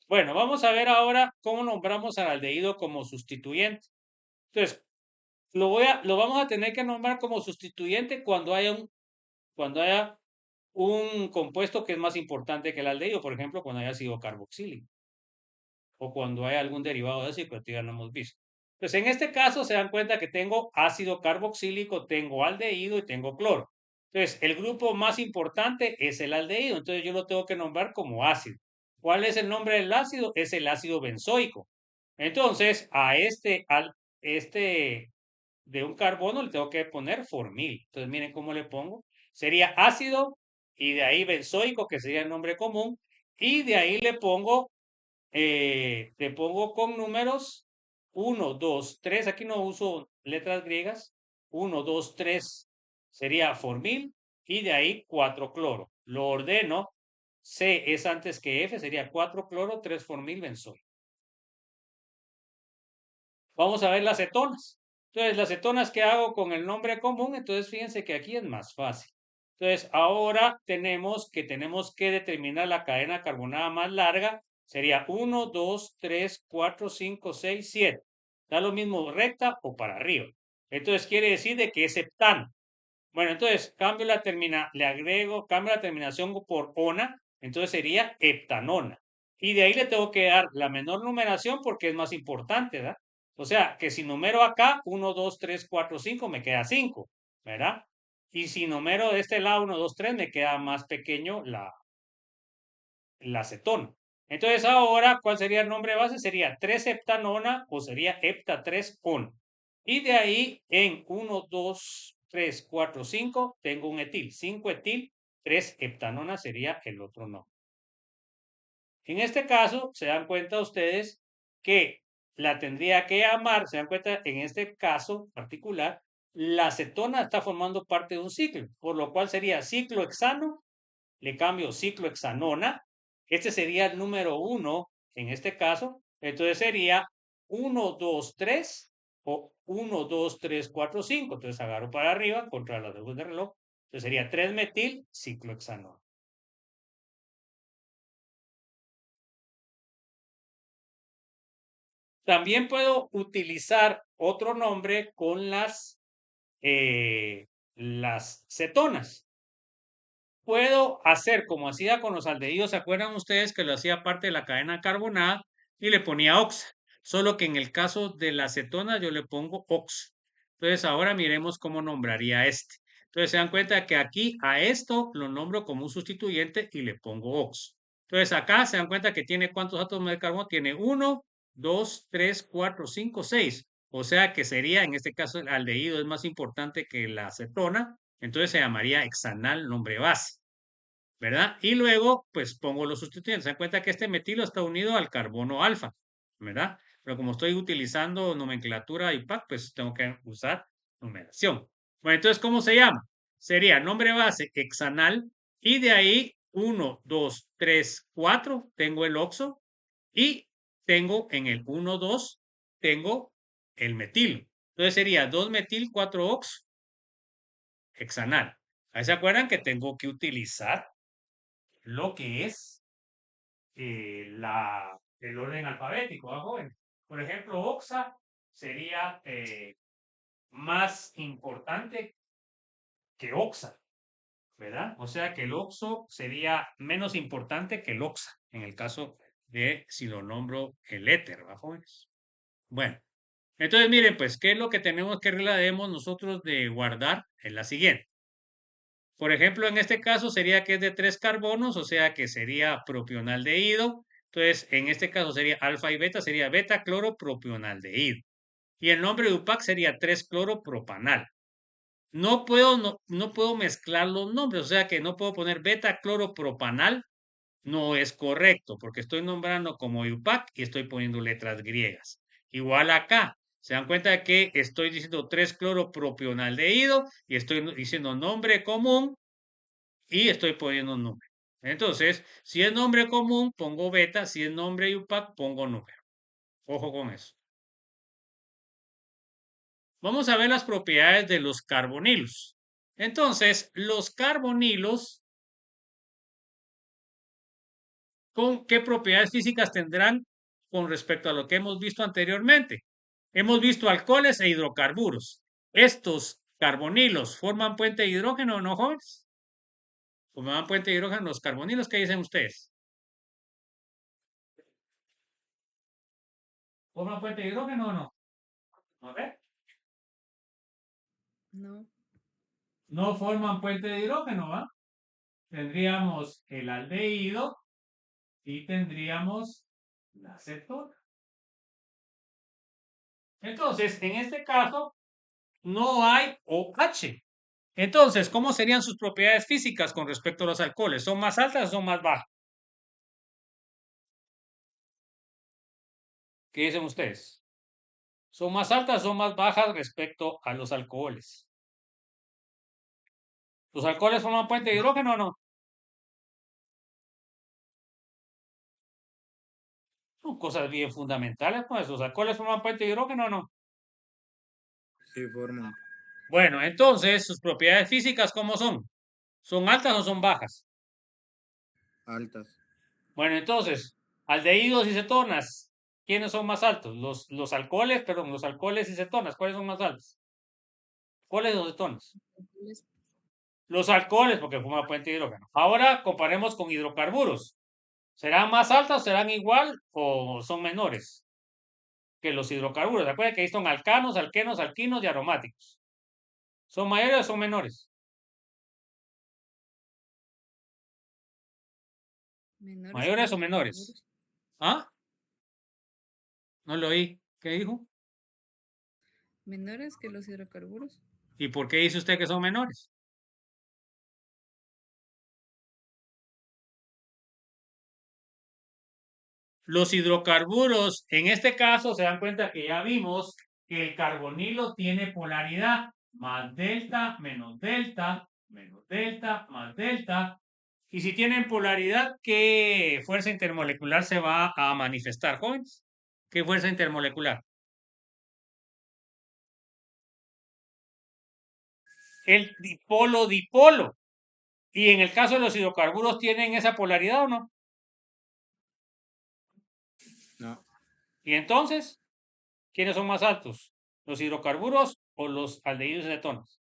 Bueno, vamos a ver ahora cómo nombramos al aldehído como sustituyente. Entonces, lo vamos a tener que nombrar como sustituyente cuando haya un compuesto que es más importante que el aldehído, por ejemplo, cuando haya sido carboxílico o cuando hay algún derivado de eso que ya no hemos visto. Pues en este caso se dan cuenta que tengo ácido carboxílico, tengo aldehído y tengo cloro. Entonces, el grupo más importante es el aldehído, entonces yo lo tengo que nombrar como ácido. ¿Cuál es el nombre del ácido? Es el ácido benzoico. Entonces, a este de un carbono le tengo que poner formil. Entonces, miren cómo le pongo. Sería ácido y de ahí benzoico, que sería el nombre común, y de ahí le pongo con números 1, 2, 3, aquí no uso letras griegas, 1, 2, 3 sería formil, y de ahí 4 cloro. Lo ordeno, C es antes que F, sería 4 cloro, 3 formil, benzoico. Vamos a ver las cetonas. Entonces, las cetonas que hago con el nombre común, entonces fíjense que aquí es más fácil. Entonces, ahora tenemos que determinar la cadena carbonada más larga. Sería 1, 2, 3, 4, 5, 6, 7. Da lo mismo recta o para arriba. Entonces quiere decir de que es heptano. Bueno, entonces cambio cambio la terminación por ona, entonces sería heptanona. Y de ahí le tengo que dar la menor numeración porque es más importante, ¿verdad? O sea, que si numero acá 1, 2, 3, 4, 5, me queda 5, ¿verdad? Y si numero de este lado 1, 2, 3, me queda más pequeño la acetona. Entonces ahora, ¿cuál sería el nombre base? Sería 3-heptanona o sería hepta-3-on. Y de ahí en 1, 2, 3, 4, 5 tengo un etil. 5-etil, 3-heptanona sería el otro nombre. En este caso, se dan cuenta ustedes que la tendría que llamar, se dan cuenta, en este caso particular, la acetona está formando parte de un ciclo, por lo cual sería ciclohexano, le cambio ciclohexanona, este sería el número 1 en este caso, entonces sería 1, 2, 3 o 1, 2, 3, 4, 5, entonces agarro para arriba contra las dedos del reloj, entonces sería 3-metil ciclohexanona. También puedo utilizar otro nombre con las cetonas. Puedo hacer como hacía con los aldehídos, ¿se acuerdan ustedes que lo hacía parte de la cadena carbonada y le ponía oxa? Solo que en el caso de la acetona yo le pongo ox. Entonces ahora miremos cómo nombraría este. Entonces se dan cuenta que aquí a esto lo nombro como un sustituyente y le pongo ox. Entonces acá se dan cuenta que tiene ¿cuántos átomos de carbono? Tiene 1, 2, 3, 4, 5, 6. O sea que sería, en este caso, el aldehído es más importante que la acetona. Entonces se llamaría hexanal nombre base, ¿verdad? Y luego, pues pongo los sustituyentes. Se dan cuenta que este metilo está unido al carbono alfa, ¿verdad? Pero como estoy utilizando nomenclatura IUPAC, pues tengo que usar numeración. Bueno, entonces, ¿cómo se llama? Sería nombre base hexanal y de ahí 1, 2, 3, 4, tengo el oxo y tengo en el 1, 2, tengo el metilo. Entonces sería 2-metil 4-oxo hexanal. Ahí se acuerdan que tengo que utilizar lo que es el orden alfabético, ¿va, joven? Por ejemplo, oxa sería más importante que oxa, ¿verdad? O sea que el oxo sería menos importante que el oxa, en el caso de si lo nombro el éter, ¿va, jóvenes? Bueno, entonces miren, pues, ¿qué es lo que tenemos que regla debemos nosotros de guardar? En la siguiente. Por ejemplo, en este caso sería que es de 3 carbonos, o sea que sería propionaldehído. Entonces, en este caso sería alfa y beta, sería beta-cloropropionaldehído. Y el nombre de UPAC sería 3-cloropropanal. No puedo mezclar los nombres, o sea que no puedo poner beta-cloropropanal, no es correcto, porque estoy nombrando como UPAC y estoy poniendo letras griegas. Igual acá, se dan cuenta que estoy diciendo 3-cloropropionaldehído y estoy diciendo nombre común y estoy poniendo un número. Entonces, si es nombre común, pongo beta, si es nombre UPAC, pongo número. Ojo con eso. Vamos a ver las propiedades de los carbonilos. Entonces, los carbonilos, ¿con qué propiedades físicas tendrán con respecto a lo que hemos visto anteriormente? Hemos visto alcoholes e hidrocarburos. ¿Estos carbonilos forman puente de hidrógeno o no, jóvenes? ¿Forman puente de hidrógeno los carbonilos? ¿Qué dicen ustedes? ¿Forman puente de hidrógeno o no? A ver. No. No forman puente de hidrógeno, ¿va? Tendríamos el aldehído y tendríamos la acetona. Entonces, en este caso, no hay OH. Entonces, ¿cómo serían sus propiedades físicas con respecto a los alcoholes? ¿Son más altas o son más bajas? ¿Qué dicen ustedes? ¿Son más altas o son más bajas respecto a los alcoholes? ¿Los alcoholes forman puente de hidrógeno o no? Son cosas bien fundamentales, pues. ¿Los alcoholes forman puente de hidrógeno o no? Sí, forman. Bueno, entonces, sus propiedades físicas, ¿cómo son? ¿Son altas o son bajas? Altas. Bueno, entonces, aldehídos y cetonas, ¿quiénes son más altos? Los alcoholes y cetonas, ¿cuáles son más altos? ¿Cuáles los cetonas? Los alcoholes, porque forman puente de hidrógeno. Ahora comparemos con hidrocarburos. ¿Serán más altas, serán igual o son menores que los hidrocarburos? Recuerden que ahí son alcanos, alquenos, alquinos y aromáticos. ¿Son mayores o son menores? ¿Mayores o menores? ¿Ah? No lo oí. ¿Qué dijo? Menores que los hidrocarburos. ¿Y por qué dice usted que son menores? Los hidrocarburos, en este caso, se dan cuenta que ya vimos que el carbonilo tiene polaridad, más delta, menos delta, menos delta, más delta. Y si tienen polaridad, ¿qué fuerza intermolecular se va a manifestar, jóvenes? ¿Qué fuerza intermolecular? El dipolo-dipolo. Y en el caso de los hidrocarburos, ¿tienen esa polaridad o no? No. Y entonces, ¿quiénes son más altos? ¿Los hidrocarburos o los aldehídos y cetonas?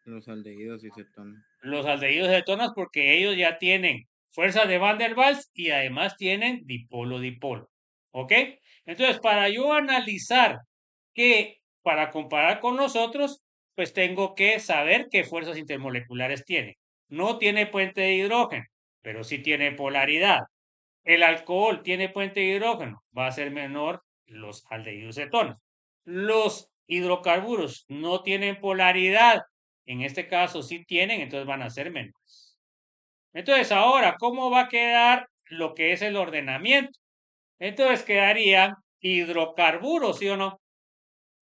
Los aldehídos y cetonas. Los aldehídos y cetonas porque ellos ya tienen fuerza de Van der Waals y además tienen dipolo-dipolo. ¿Ok? Entonces, para yo analizar que, para comparar con los otros, pues tengo que saber qué fuerzas intermoleculares tiene. No tiene puente de hidrógeno, pero sí tiene polaridad. El alcohol tiene puente de hidrógeno, va a ser menor los aldehídos cetonas. Los hidrocarburos no tienen polaridad, en este caso sí tienen, entonces van a ser menores. Entonces ahora, ¿cómo va a quedar lo que es el ordenamiento? Entonces quedarían hidrocarburos, ¿sí o no?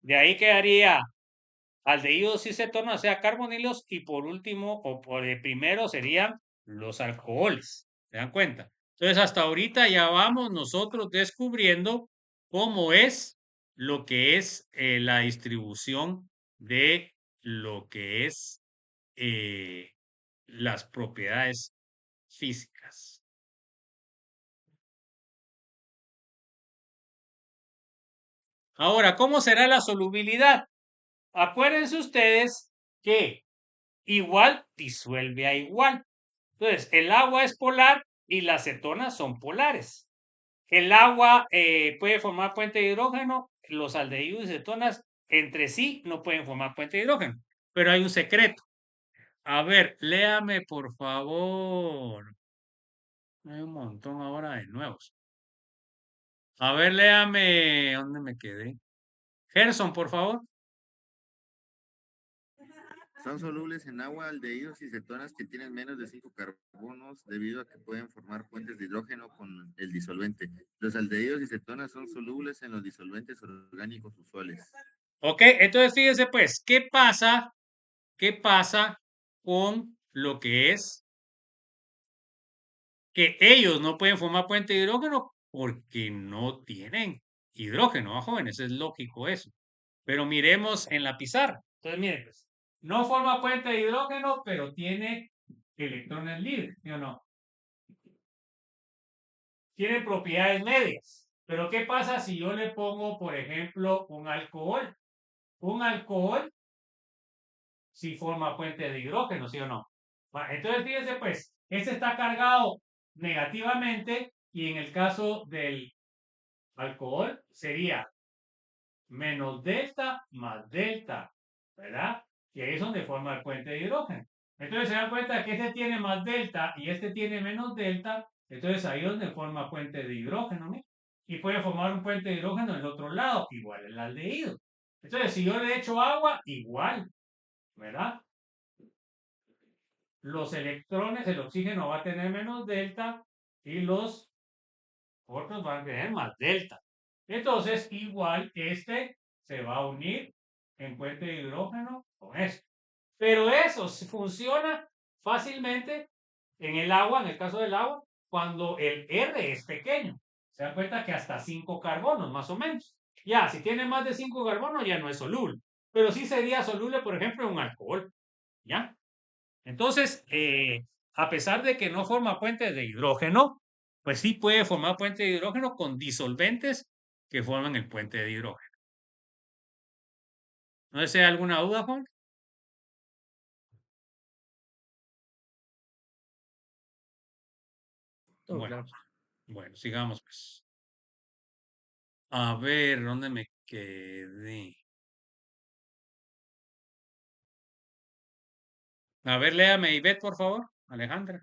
De ahí quedaría aldehídos y cetonas, o sea, carbonilos, y por último, o por el primero, serían los alcoholes. ¿Se dan cuenta? Entonces, hasta ahorita ya vamos nosotros descubriendo cómo es lo que es la distribución de lo que es las propiedades físicas. Ahora, ¿cómo será la solubilidad? Acuérdense ustedes que igual disuelve a igual. Entonces, el agua es polar y las cetonas son polares. El agua puede formar puente de hidrógeno, los aldehídos y cetonas entre sí no pueden formar puente de hidrógeno, pero hay un secreto. A ver, léame por favor. Hay un montón ahora de nuevos. A ver, léame. ¿Dónde me quedé? Gerson, por favor. Son solubles en agua, aldehídos y cetonas que tienen menos de 5 carbonos debido a que pueden formar puentes de hidrógeno con el disolvente. Los aldehídos y cetonas son solubles en los disolventes orgánicos usuales. Ok, entonces fíjense pues, ¿qué pasa? ¿Qué pasa con lo que es que ellos no pueden formar puente de hidrógeno porque no tienen hidrógeno, jóvenes? Es lógico eso. Pero miremos en la pizarra. Entonces, miren, pues, no forma puente de hidrógeno, pero tiene electrones libres, ¿sí o no? Tiene propiedades medias. Pero ¿qué pasa si yo le pongo, por ejemplo, un alcohol? Un alcohol sí forma puente de hidrógeno, ¿sí o no? Entonces, fíjense, pues, este está cargado negativamente y en el caso del alcohol sería menos delta más delta, ¿verdad? Y ahí es donde forma el puente de hidrógeno. Entonces se dan cuenta que este tiene más delta y este tiene menos delta, entonces ahí es donde forma puente de hidrógeno, ¿no? Y puede formar un puente de hidrógeno del otro lado, igual el aldehído. Entonces, si yo le echo agua, igual, ¿verdad? Los electrones, el oxígeno va a tener menos delta y los otros van a tener más delta. Entonces, igual este se va a unir en puente de hidrógeno con esto. Pero eso funciona fácilmente en el agua, en el caso del agua, cuando el R es pequeño. Se dan cuenta que hasta 5 carbonos, más o menos. Ya, si tiene más de 5 carbonos, ya no es soluble. Pero sí sería soluble, por ejemplo, en un alcohol. ¿Ya? Entonces, a pesar de que no forma puentes de hidrógeno, pues sí puede formar puente de hidrógeno con disolventes que forman el puente de hidrógeno. ¿No desea alguna duda, Juan? Todo Bueno, claro. bueno, sigamos pues. A ver, ¿dónde me quedé? A ver, léame Ivette, por favor, Alejandra.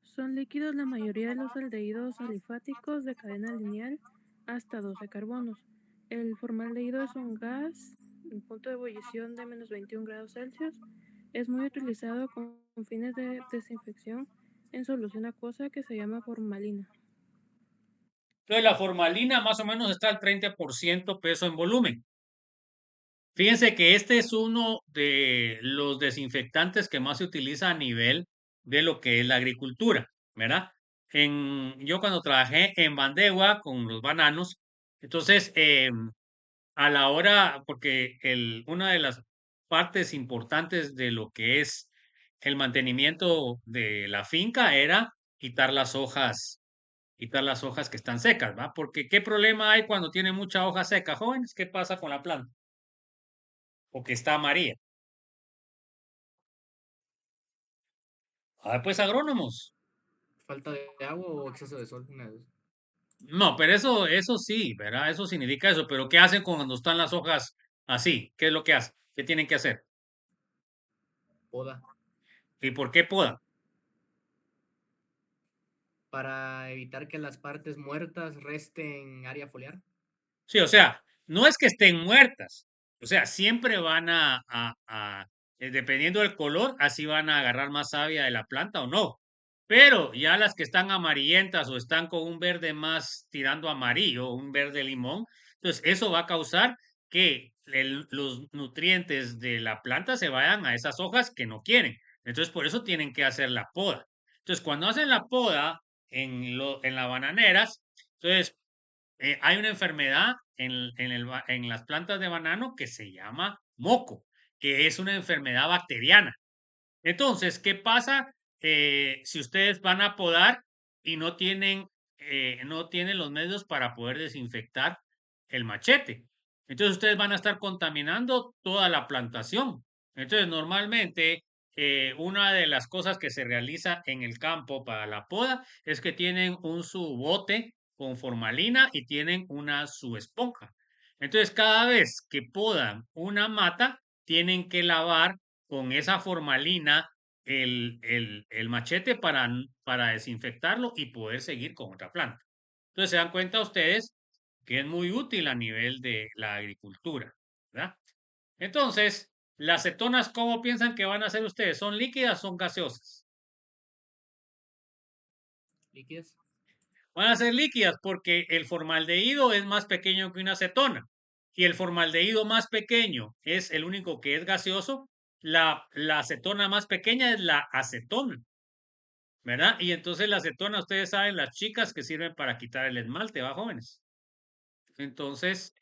Son líquidos la mayoría de los aldehídos alifáticos de cadena lineal hasta 12 carbonos. El formaldehído es un gas en punto de ebullición de menos 21 grados Celsius. Es muy utilizado con fines de desinfección en solución acuosa que se llama formalina. Entonces, la formalina más o menos está al 30% peso en volumen. Fíjense que este es uno de los desinfectantes que más se utiliza a nivel de lo que es la agricultura, ¿verdad? Yo cuando trabajé en Bandegua con los bananos, entonces a la hora, porque una de las partes importantes de lo que es el mantenimiento de la finca era quitar quitar las hojas que están secas, ¿va? Porque ¿qué problema hay cuando tiene mucha hoja seca, jóvenes? ¿Qué pasa con la planta? O que está amarilla. Ah, pues agrónomos. Falta de agua o exceso de sol, una de dos. No, pero eso sí, ¿verdad? Eso significa eso. Pero ¿qué hacen cuando están las hojas así? ¿Qué es lo que hacen? ¿Qué tienen que hacer? Poda. ¿Y por qué podan? Para evitar que las partes muertas resten área foliar. Sí, o sea, no es que estén muertas. O sea, siempre van dependiendo del color, así van a agarrar más savia de la planta o no. Pero ya las que están amarillentas o están con un verde más tirando amarillo, un verde limón, entonces eso va a causar que los nutrientes de la planta se vayan a esas hojas que no quieren. Entonces, por eso tienen que hacer la poda. Entonces, cuando hacen la poda en las bananeras, entonces hay una enfermedad en las plantas de banano que se llama moco, que es una enfermedad bacteriana. Entonces, ¿qué pasa si ustedes van a podar y no tienen los medios para poder desinfectar el machete? Entonces, ustedes van a estar contaminando toda la plantación. Entonces, normalmente, una de las cosas que se realiza en el campo para la poda es que tienen un su bote con formalina y tienen su esponja. Entonces, cada vez que podan una mata, tienen que lavar con esa formalina el machete para desinfectarlo y poder seguir con otra planta. Entonces se dan cuenta ustedes que es muy útil a nivel de la agricultura, ¿verdad? Entonces, las cetonas, ¿cómo piensan que van a ser ustedes? ¿Son líquidas o son gaseosas? Líquidas. Van a ser líquidas porque el formaldehído es más pequeño que una acetona. Y el formaldehído más pequeño es el único que es gaseoso. La acetona más pequeña es la acetona, ¿verdad? Y entonces la acetona, ustedes saben, las chicas que sirven para quitar el esmalte, ¿va, jóvenes? Entonces,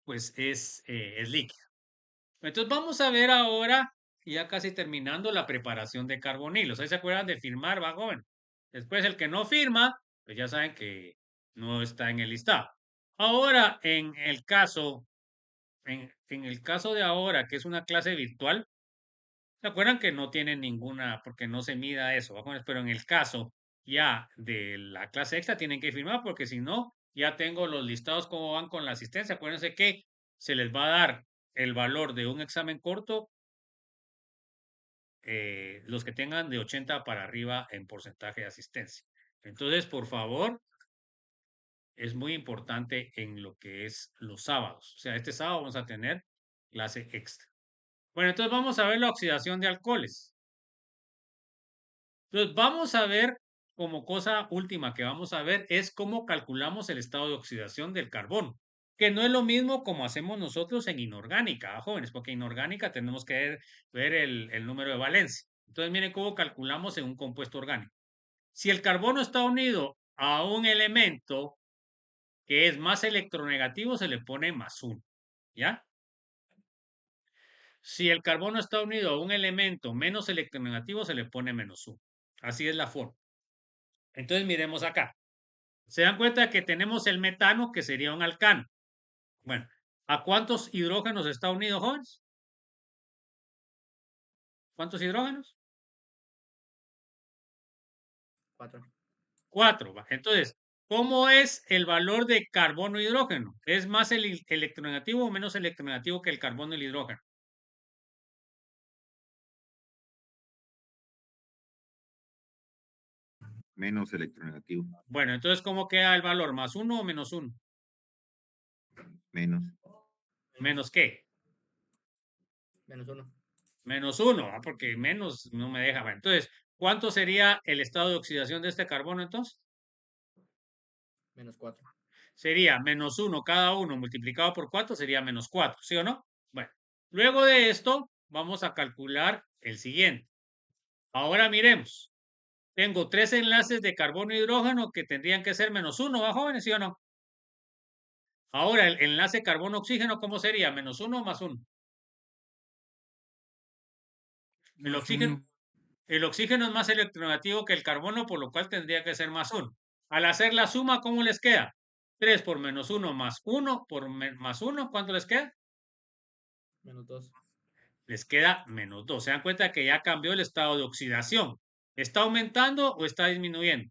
pues es líquido. Entonces vamos a ver ahora, ya casi terminando, la preparación de carbonilos. ¿Ahí se acuerdan de firmar, va, joven? Después el que no firma, pues ya saben que no está en el listado. Ahora, en el caso de ahora, que es una clase virtual, ¿se acuerdan que no tienen ninguna, porque no se mida eso, ¿va, jóvenes? Pero en el caso ya de la clase extra, tienen que firmar, porque si no, ya tengo los listados cómo van con la asistencia. Acuérdense que se les va a dar el valor de un examen corto los que tengan de 80 para arriba en porcentaje de asistencia. Entonces, por favor, es muy importante en lo que es los sábados. O sea, este sábado vamos a tener clase extra. Bueno, entonces vamos a ver la oxidación de alcoholes. Entonces, vamos a ver como cosa última que vamos a ver es cómo calculamos el estado de oxidación del carbono, que no es lo mismo como hacemos nosotros en inorgánica, jóvenes, porque en inorgánica tenemos que ver el número de valencia. Entonces, miren cómo calculamos en un compuesto orgánico. Si el carbono está unido a un elemento que es más electronegativo, se le pone +1, ¿ya? Si el carbono está unido a un elemento menos electronegativo, se le pone -1. Así es la forma. Entonces, miremos acá. Se dan cuenta que tenemos el metano, que sería un alcano. Bueno, ¿a cuántos hidrógenos está unido, jóvenes? ¿Cuántos hidrógenos? 4. 4. Entonces, ¿cómo es el valor de carbono e hidrógeno? ¿Es más el electronegativo o menos electronegativo que el carbono y el hidrógeno? Menos electronegativo. Bueno, entonces, ¿cómo queda el valor? ¿Más 1 o menos 1? Menos. ¿Menos qué? Menos 1. Menos 1, porque menos no me deja. Bueno, entonces, ¿cuánto sería el estado de oxidación de este carbono entonces? Menos 4. Sería menos 1 cada uno multiplicado por 4 sería menos 4, ¿sí o no? Bueno, luego de esto vamos a calcular el siguiente. Ahora miremos. Tengo 3 enlaces de carbono e hidrógeno que tendrían que ser menos 1, ¿va, jóvenes? ¿Sí o no? Ahora, el enlace carbono-oxígeno, ¿cómo sería? ¿Menos 1 o más 1? El oxígeno es más electronegativo que el carbono, por lo cual tendría que ser más 1. Al hacer la suma, ¿cómo les queda? 3 por menos 1 más 1 por más 1, ¿cuánto les queda? Menos 2. Les queda menos 2. ¿Se dan cuenta que ya cambió el estado de oxidación? ¿Está aumentando o está disminuyendo?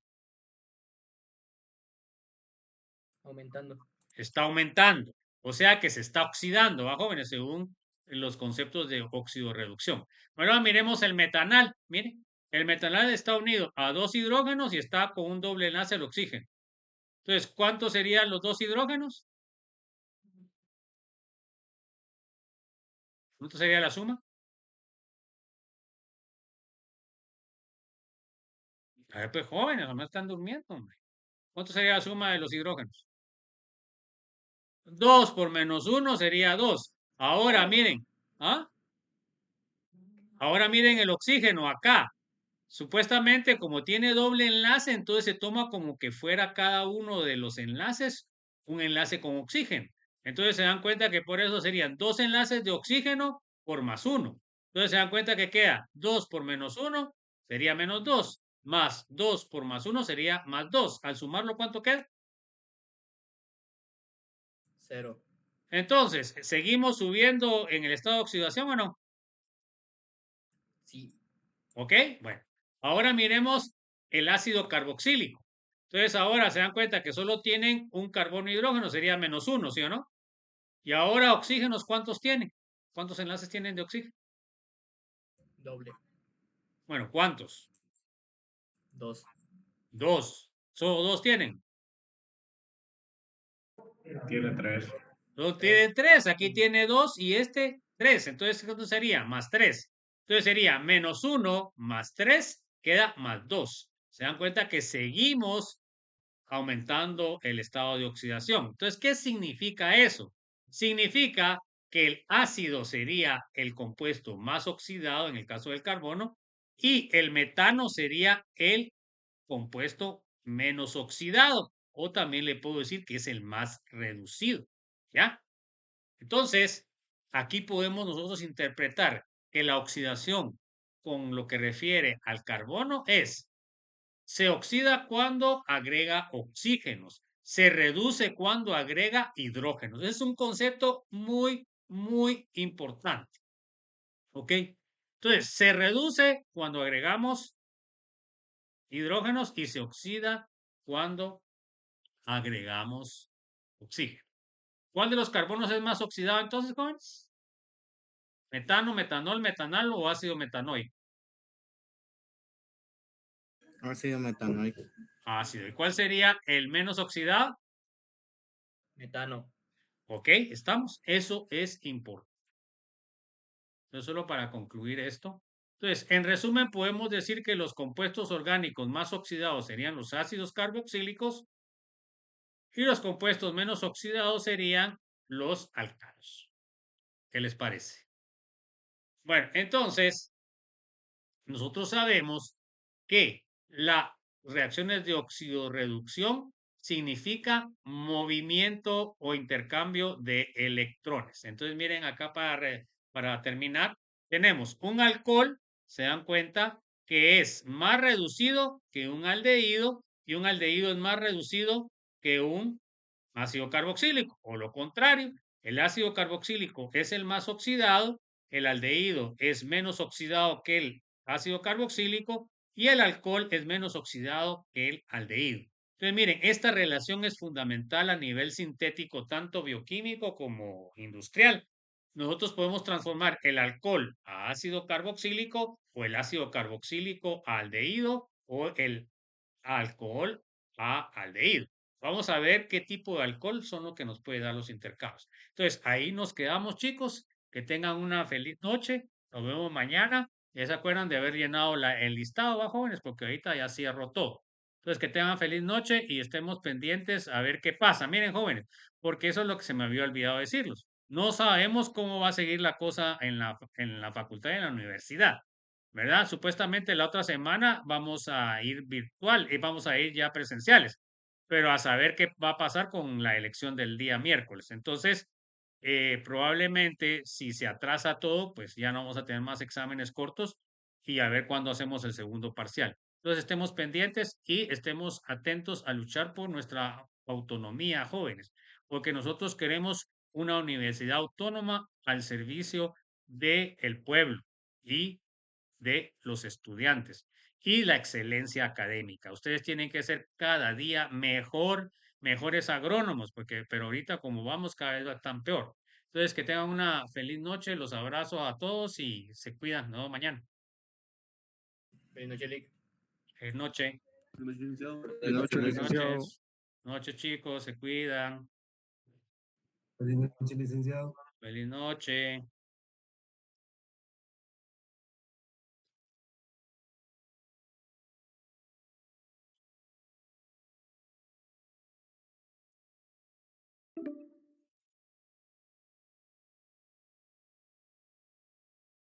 Aumentando. Está aumentando. O sea que se está oxidando, ¿va, jóvenes? Según los conceptos de oxidorreducción. Bueno, miremos el metanal. Miren, el metanal está unido a 2 hidrógenos y está con un doble enlace al oxígeno. Entonces, ¿cuántos serían los 2 hidrógenos? ¿Cuánto sería la suma? A ver, pues jóvenes, no están durmiendo, hombre. ¿Cuánto sería la suma de los hidrógenos? 2 por menos 1 sería 2. Ahora miren, ¿ah? Ahora miren el oxígeno acá. Supuestamente, como tiene doble enlace, entonces se toma como que fuera cada uno de los enlaces un enlace con oxígeno. Entonces se dan cuenta que por eso serían 2 enlaces de oxígeno por más 1. Entonces se dan cuenta que queda 2 por menos 1 sería menos 2, más 2 por más 1 sería más 2. Al sumarlo, ¿cuánto queda? 0. Entonces, ¿seguimos subiendo en el estado de oxidación o no? Sí. ¿Ok? Bueno, ahora miremos el ácido carboxílico. Entonces ahora se dan cuenta que solo tienen un carbono y hidrógeno, sería menos 1, ¿sí o no? Y ahora oxígenos, ¿cuántos tienen? ¿Cuántos enlaces tienen de oxígeno? Doble. Bueno, ¿cuántos? 2. 2. ¿Solo 2 tienen? Tiene 3. No tiene 3. Aquí tiene 2 y este 3. Entonces, ¿cuánto sería? Más 3. Entonces sería menos 1 más 3 queda más 2. Se dan cuenta que seguimos aumentando el estado de oxidación. Entonces, ¿qué significa eso? Significa que el ácido sería el compuesto más oxidado en el caso del carbono y el metano sería el compuesto menos oxidado, o también le puedo decir que es el más reducido, ¿ya? Entonces, aquí podemos nosotros interpretar que la oxidación con lo que refiere al carbono se oxida cuando agrega oxígenos, se reduce cuando agrega hidrógenos. Es un concepto muy, muy importante. ¿Ok? Entonces, se reduce cuando agregamos hidrógenos y se oxida cuando agregamos oxígeno. ¿Cuál de los carbonos es más oxidado entonces, jóvenes? ¿Metano, metanol, metanal o ácido metanoico? Ácido metanoico. Ácido. ¿Y cuál sería el menos oxidado? Metano. Ok, estamos. Eso es importante. Entonces, solo para concluir esto. Entonces, en resumen, podemos decir que los compuestos orgánicos más oxidados serían los ácidos carboxílicos y los compuestos menos oxidados serían los alcanos. ¿Qué les parece? Bueno, entonces, nosotros sabemos que las reacciones de oxidorreducción significa movimiento o intercambio de electrones. Entonces, miren acá para terminar, tenemos un alcohol, se dan cuenta que es más reducido que un aldehído y un aldehído es más reducido que un ácido carboxílico, o lo contrario. El ácido carboxílico es el más oxidado, el aldehído es menos oxidado que el ácido carboxílico y el alcohol es menos oxidado que el aldehído. Entonces, miren, esta relación es fundamental a nivel sintético, tanto bioquímico como industrial. Nosotros podemos transformar el alcohol a ácido carboxílico o el ácido carboxílico a aldehído o el alcohol a aldehído. Vamos a ver qué tipo de alcohol son lo que nos puede dar los intercambios. Entonces, ahí nos quedamos, chicos. Que tengan una feliz noche. Nos vemos mañana. Ya se acuerdan de haber llenado el listado, ¿va, jóvenes? Porque ahorita ya cierro todo. Entonces, que tengan feliz noche y estemos pendientes a ver qué pasa. Miren, jóvenes, porque eso es lo que se me había olvidado decirlos. No sabemos cómo va a seguir la cosa en la facultad y en la universidad, ¿verdad? Supuestamente la otra semana vamos a ir virtual y vamos a ir ya presenciales, pero a saber qué va a pasar con la elección del día miércoles. Entonces, probablemente si se atrasa todo, pues ya no vamos a tener más exámenes cortos y a ver cuándo hacemos el segundo parcial. Entonces, estemos pendientes y estemos atentos a luchar por nuestra autonomía, jóvenes, porque nosotros queremos una universidad autónoma al servicio del pueblo y de los estudiantes y la excelencia académica. Ustedes tienen que ser cada día mejores agrónomos, pero ahorita como vamos cada vez va tan peor. Entonces, que tengan una feliz noche, los abrazo a todos y se cuidan. Nos vemos mañana. Feliz noche, Lick. Feliz noche. Feliz Buenas licenciado. noches. Noches, chicos, se cuidan. Feliz noche, licenciado. Feliz noche.